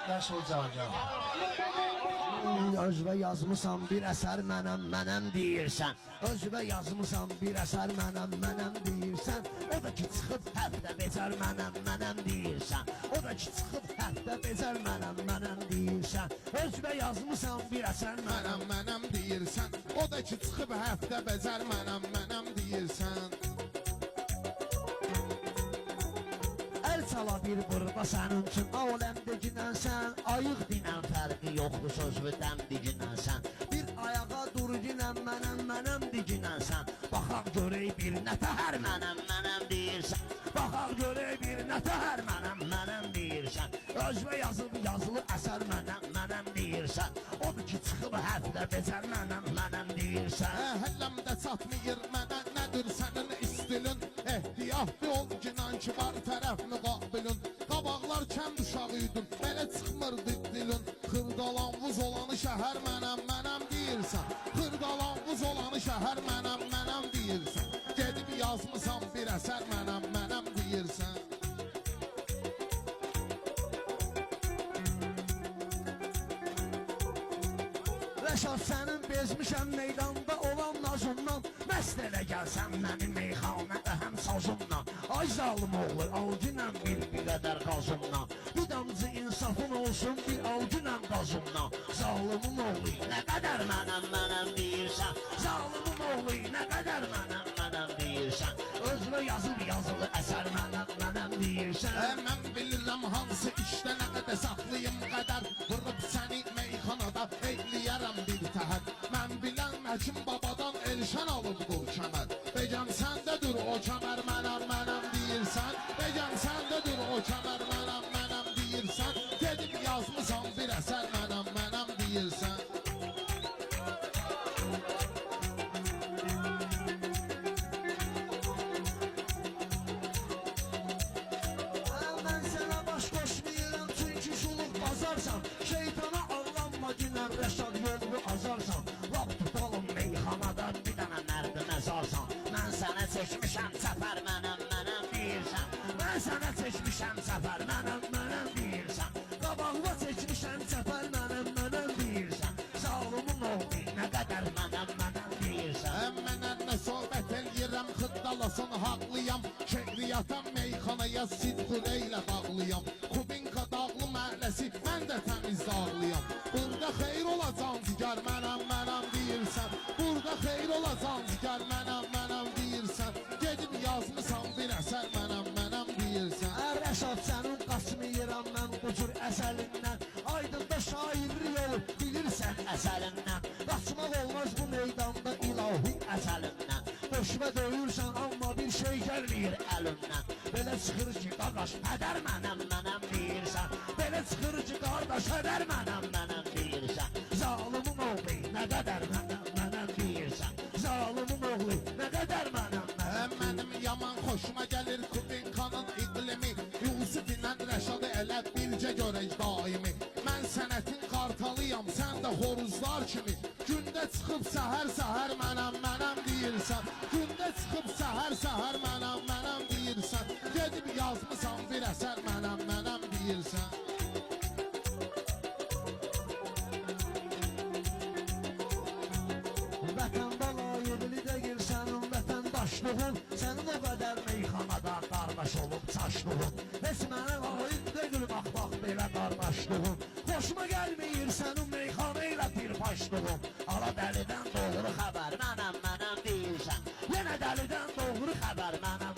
Rəsul Cacan. Özbə yazmısan bir əsər mənəm deyirsən. Özbə yazmısan bir əsər mənəm deyirsən. O da ki çıxıb həftə becər mənəm deyirsən. O da ki çıxıb həftə becər mənəm deyirsən. Özbə yazmısan bir əsər mənəm deyirsən. O da ki çıxıb həftə becər mənəm deyirsən. Əl çala bir burada sənin üçün aləmdə ginənsən. Ayıq dinən fərqi yoxdur sözlü dəm diginənsən. Bir ayağa dur ginən mənəm diginənsən. Baxaq görək bir nətəhər mənəm deyirsən. Baxaq görək bir nətəhər mənəm deyirsən. Özbə yazılı əsər mənəm deyirsən. Odur ki çıxıb həftə becər mənəm deyirsən. Həlləmdə çatmayır mənə nədir sənin istilin. Ehtiyatlı ol ginan ki var tərəf müqabilin. Qabaqlar kənd uşağıydın, belə çıxmırdı dilin. Xırdalanvuz olanı şəhər mənəm deyirsən. Xırdalanvuz olanı şəhər mənəm deyirsən. Gedib yazmısan bir əsər mənəm deyirsən. Rəşad sənin bezmişəm meydanda olan nazımdan. Məst elə gəlsən mənim meyxanədə həm sazımla. Ay zalım oğlu al günəm bir qədər qazımla. Bir damcı insafın olsun bir al günəm qazımla. Zalımın oğlu nə qədər mənəm deyirsən. Zalımın oğlu nə qədər mənəm deyirsən. Özbə yazılı əsər mənəm deyirsən. Mən bilirəm hansı işdə nə qədər saxlayım qədər. Vurub səni meyxanada eyləyərəm bir təhər. Mən bilən Həkim babadan elşən alıb qol kəmər. Begəm səndə dur o kəmər mənəm deyirsən. Begəm səndə dur o kəmər mənəm deyirsən. Gedib yazmısan bir əsər mənəm deyirsən. Mən sənə baş qoşmayıram çünki şuluq bazarsan. Şeytana ağlanma günəm Rəşad yolunu azarsan. Lap tutalım meyxanada bir dənə mərdi məzarsan. Mən sənə çəkmişəm səfər mənəm deyirsən. Mən sənə çəkmişəm səfər mənəm deyirsən. Qabağına çəkmişəm səfər mənəm deyirsən. Zalımın oğlu nə qədər mənəm deyirsən. Mənə nə söhbət eləyirəm xıddalasın haqlıyam. Şehriyatan meyxanaya sidqurə ilə bağlıyam. Kubinka dağlı məhəlləsi mən də təmiz dağlıyam. Burada xeyr olacaq digər mənəm deyirsən. Burada xeyr olacaq digər mənəm deyirsən. Gedib yazmısan bir əsər mənəm deyirsən. Rəşad sənin qaçmayıram mən bu cür əsəlindən. Aydında şairlik olur bilirsən əsəlindən. Qaçmaq olmaz bu meydanda ilahi əsəlindən. Döşmə döyürsən amma bir şey gəlmir əlindən. Belə çıxır ki qardaş hədər mənəm deyirsən. Belə çıxır ki qardaş hədər mənəm deyirsən. Zalımın oğlu nə qədər mənəm deyirsən. Zalımın oğlu nə qədər mənəm. Mənim yaman xoşuma gəlir Kubinkanın iqlimi. Yusuf ilə Rəşadı elə bircə görək daimi. Mən sənətin qartalıyam, sən də xoruzlar kimi. Gündə çıxıb səhər mənəm deyirsən. Gündə çıxıb səhər mənəm deyirsən. Gedib yazmısan bir əsər mənəm deyirsən. Vətən balayıqlı deyil sənin vətəndaşlığın. Sənin o qədər meyxanada qardaş olub çaşlığın. Heç mənə layiq deyil bax belə qardaşlığın. Xoşuma gəlməyir sənin meyxana ilə bir başlığın. Ala dəlidən doğru xəbər mənəm deyirsən. Yenə dəlidən doğru xəbər mənəm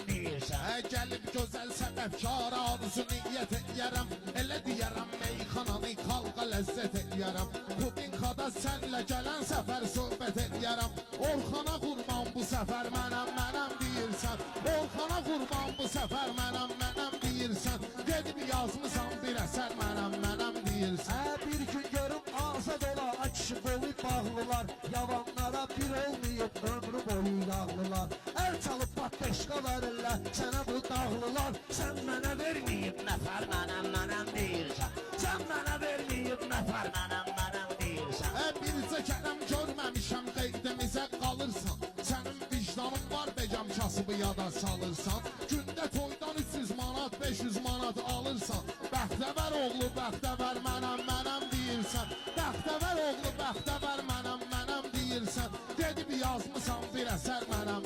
deyirsən. Gəlib gözəl səbəbkara arzu niyyət eləyərəm. Elə deyərəm meyxananı xalqa ləzzət eləyərəm. Kubinkada sənlə gələn səfər söhbət eləyərəm. Orxana qurban bu səfər mənəm deyirsən. Orxana qurban bu səfər mənəm deyirsən. Gedib yazmısan bir əsər mənəm deyirsən. Bir gün görüm azad ola kişi qolu bağlılar. Yavanlara bir olmayıb ömrü boyu yağlılar. Əl çalıb batdeşqa verirlər sənə bu dağlılar. Sən mənə verməyib nəfər mənəm deyirsən. Sən mənə verməyib nəfər mənəm deyirsən. Bircə kələm görməmişəm qeydimizə qalırsan. Sənin vicdanın var begəm kasıbı yada salırsan. Gündə toydan 300 manat 500 manat alırsan. Bəhtə Bəxtəvər oğlu bəxtəvər mənəm deyirsən. Bəxtəvər oğlu bəxtəvər mənəm deyirsən. Gedib yazmısan bir əsər mənəm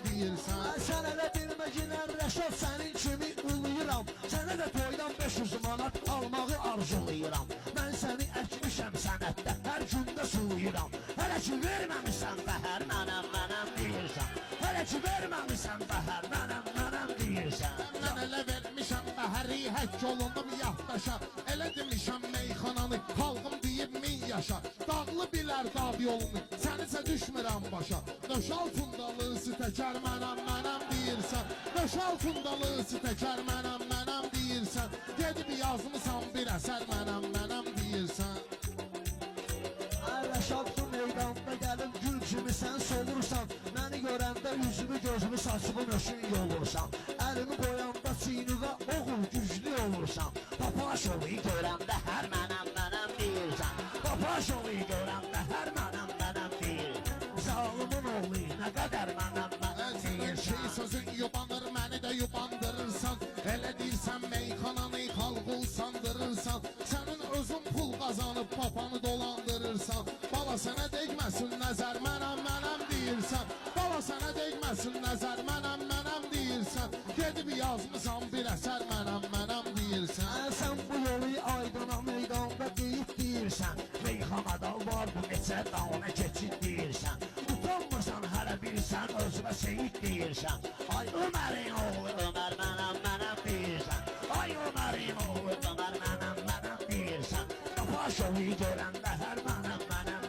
deyirsən. Sən elə bilməginən Rəşad sənin kimi uluyuram. Sənə də toydan 500 manat almağı arzulayıram. Mən səni əkmişəm sənətdə, hər gündə suluyuram. Hələ ki verməmişsən bəhər mənəm deyirsən. Hələ ki verməmişsən bəhər mənəm deyirsən. Mən elə vermişəm bəhəri, həkk olunum yaddaşa. Elə demişəm meyxananı, xalqım deyib 1000 yaşa. Dağlı bilər dağ yolunu, sənisə düşmürəm başa. Döş altındalı təkər mənəm deyirsən. Döş altındalı təkər mənəm deyirsən. Gedib yazmısan bir əsər mənəm deyirsən. Rəşad bu meydanda gəlib gül kimi sən solursan. Məni görəndə üzümü gözümü saçımı nöşün yolursan. Əlimi qoyanda çiynivə oğul güclü olursan. Papaşovu görəndə hər mənəm deyirsən. Papaşovu görəndə hər mənəm deyirsən. Zalımın oğlu nə qədər mənəm deyir. Şey sözün yubanır, məni də yubandırırsan. Elə deyirsən meyxananı xalqı sandırırsan. Sənin özün pul qazanıb papanı dolandırırsan. Bala sənə degməsin nəzər mənəm deyirsən. Bala sənə degməsin nəzər mənəm deyirsən. Gedib yazmısan bir əsər mənəm deyirsən. Sən bu yolu aydına meydanda deyib deyirsən. Meyxanada var bu neçə dağına keçid deyirsən. Utanmırsan hələ bilsən özünə seyid deyirsən. Ay Ömərin oğlu Ömər mənəm deyirsən. Ay Ömərin oğlu Ömər mənəm deyirsən. Papaşovu görəndə hər mənəm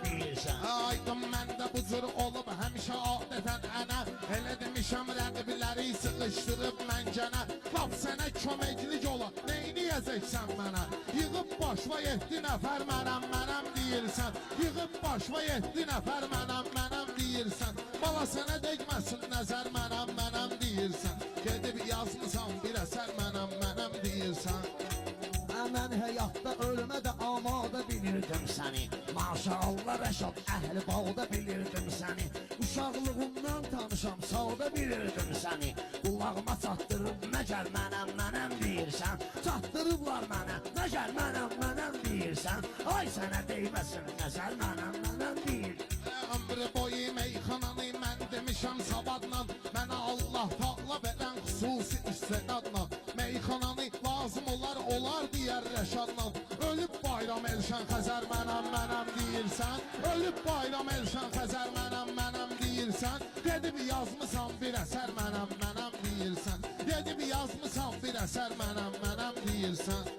deyirsən. Aydın məndə bu cür olub həmişə adətən ənə. Elə demişəm rəqibləri sıxışdırıb məncənə. Laf sənə köməklik ola, neyniyəcəksən mənə? Yığıb başva 7 nəfər mənəm deyirsən. Yığıb başva 7 nəfər mənəm deyirsən. Bala sənə degməsin nəzər mənəm deyirsən. Gedib yazmısan bir əsər mənəm deyirsən. Mən həyatda ölümə də amada bilirdim səni. Maşallah Rəşad əhli bağda bilirdim səni. Uşaqlığımdan tanışam sağda bilirdim səni. Qulağıma çatdırıb məgər mənəm deyirsən. Çatdırıblar mənə məgər mənəm deyirsən. Ay sənə deyməsin nəzər mənəm deyirsən. Ömrü boyu meyxananı mən demişəm savadla. Mənə Allah Taala verən xüsusi istedadla. Meyxananı lazım olar deyər Rəşadla. Ölüb bayram Elşən Xəzər mənəm deyirsən. Ölüb bayram Elşən Xəzər mənəm deyirsən. Gedib yazmısan bir əsər mənəm deyirsən. Gedib yazmısan bir əsər mənəm deyirsən.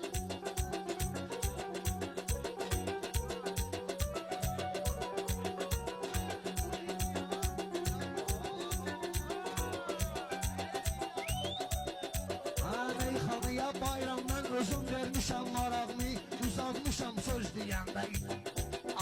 Bayramdan özüm vermişəm marağımı. Uzatmışam söz deyəndə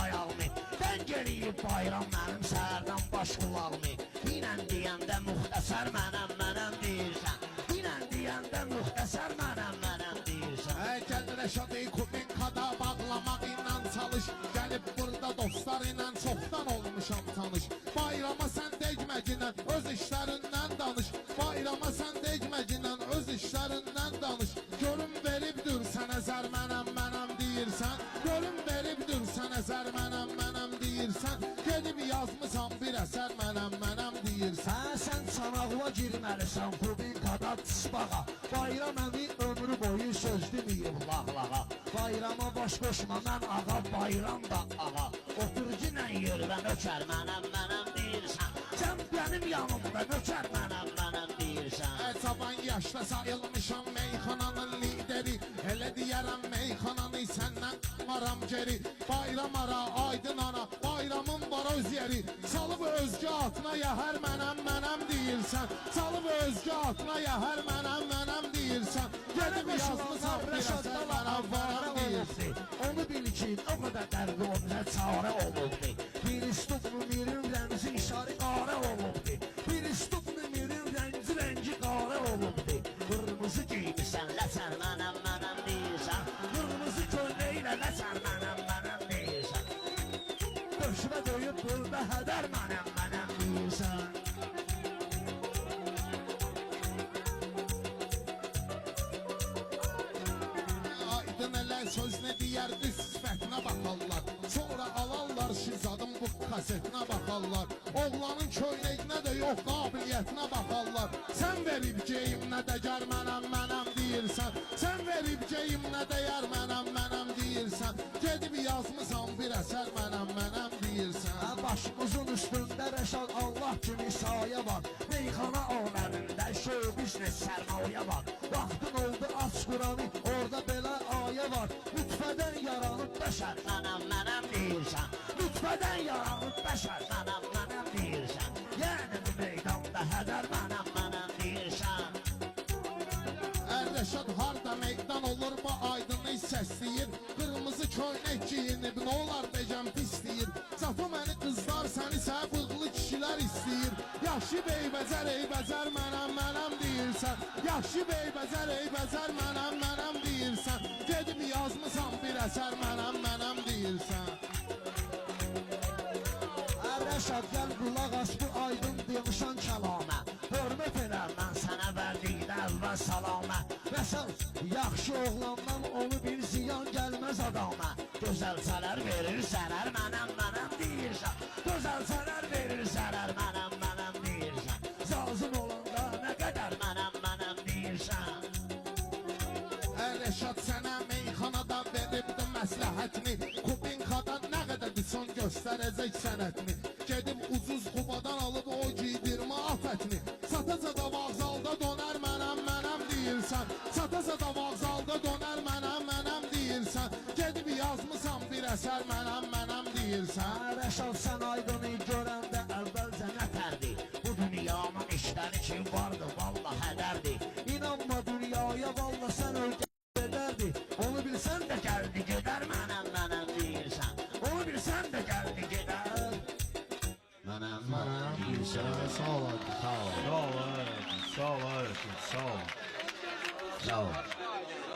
ayağımı. Dən geliyib bayram mənim səhərdən baş qulağımı. İnən deyəndə müxtəsər mənəm deyirsən. İnən deyəndə müxtəsər mənəm deyirsən. Gəl Rəşadı Kubinkada bağlamaq ilə çalış. Gəlib burada dostlar ilə çoxdan olmuşam tanış. Bayrama sən degməcinə öz işlərindən danış. Bayrama sən degməcinə öz işlərindən danış. Görüm veribdir sənə zər mənəm deyirsən. Görüm veribdir sənə zər mənəm deyirsən. Gedib yazmısan bir əsər mənəm deyirsən. Sən çanaqla girməlisən Kubinkada çısbağa. Bayram əmi ömrü boyu söz deməyib lağlağa. Bayrama baş qoşma mən ağa, bayram da ağa. Otur ginən yerdə nökər mənəm deyirsən. Sən mənim yanımda nökər mənəm deyirsən. Cavan yaşda sayılmışam meyxananın lideri. Elə deyərəm meyxananı səndən maram geri. Bayram ara aydın ana, bayramın var öz yeri. Salıb özgə atına yəhər mənəm deyirsən. Salıb özgə atına yəhər mənəm deyirsən. Gedib yazmısan bir əsər mənəm deyirsən. Onu bil ki o qədər dərdi onunla çarə olubdu. Bir istuflu mirin rəmzi işarı qarə olubdu. Bir istuflu mirin rəngi qarə olubdu. Qırmızı giymişsən ləçər mənəm deyirsən. Qırmızı köynəklə ləçər mənəm deyirsən. Döşümə döyüb burada hədər mənəm deyirsən. deyər düz sifətinə baxarlar. Sonra alarlar şizadın bu kasetinə baxarlar. Oğlanın köynəyinə də yox qabiliyyətinə baxarlar. Sən verib geyimnə dəyər mənəm deyirsən. Sən verib geyimnə dəyər mənəm deyirsən. Gedib yazmısan bir əsər mənəm deyirsən. Başımızın üstündə Rəşad Allah kimi sayə var. Meyxana aləmində show biznes sərmayə var. Vaxtın oldu aç Quranı, orada belə ayə var. Lütfədən yaranıb bəşər mənəm deyirsən. Lütfədən yaranıb bəşər mənəm deyirsən. Yəni bu meydanda hədər mənəm deyirsən. Rəşad harda meydan olur bu aydını səsləyir. Qırmızı köynək giyinib nə olar becəm pisləyir. Zato məni qızlar səni sə bığlı kişilər istəyir. Yaxşı beybəzər mənəm deyirsən. Yaxşı beybəzər mənəm deyirsən. Gedib yazmısan bir əsər mənəm deyirsən. Rəşad gəl qulaq as bu aydın demişən kəlamə. Hörmət edər mən sənə verdikdə əvvəl salamə. Məsəl yaxşı oğlandan onu bir ziyan gəlməz adama. Gözəlsələr verir zərər mənəm deyirsən. Gözəlsələr verir zərər mənəm deyirsən. Lazım olanda nə qədər mənəm deyirsən. Rəşad sənə meyxanada veribdi məsləhətini. Kubinkadan nə qədərdir son göstərəcək sənətini. Gedib ucuz Qubadan alıb o giydirmə afətini. Sata-sata vağzalda dönər mənəm deyirsən. Sata-sata vağzalda dönər mənəm deyirsən. Gedib yazmısan bir əsər mənəm deyirsən. Rəşad sən aydını görəndə əvvəlcə nətərdi. Bu dünyanın işləri ki vardı valla hədərdi. İnanma dünyaya valla sən öldərdi. Onu bilsən də gəldi gedər mənəm deyirsən. Onu bilsən də gəldi gedər mənəm deyirsən. Sağ ol. Sağ ol.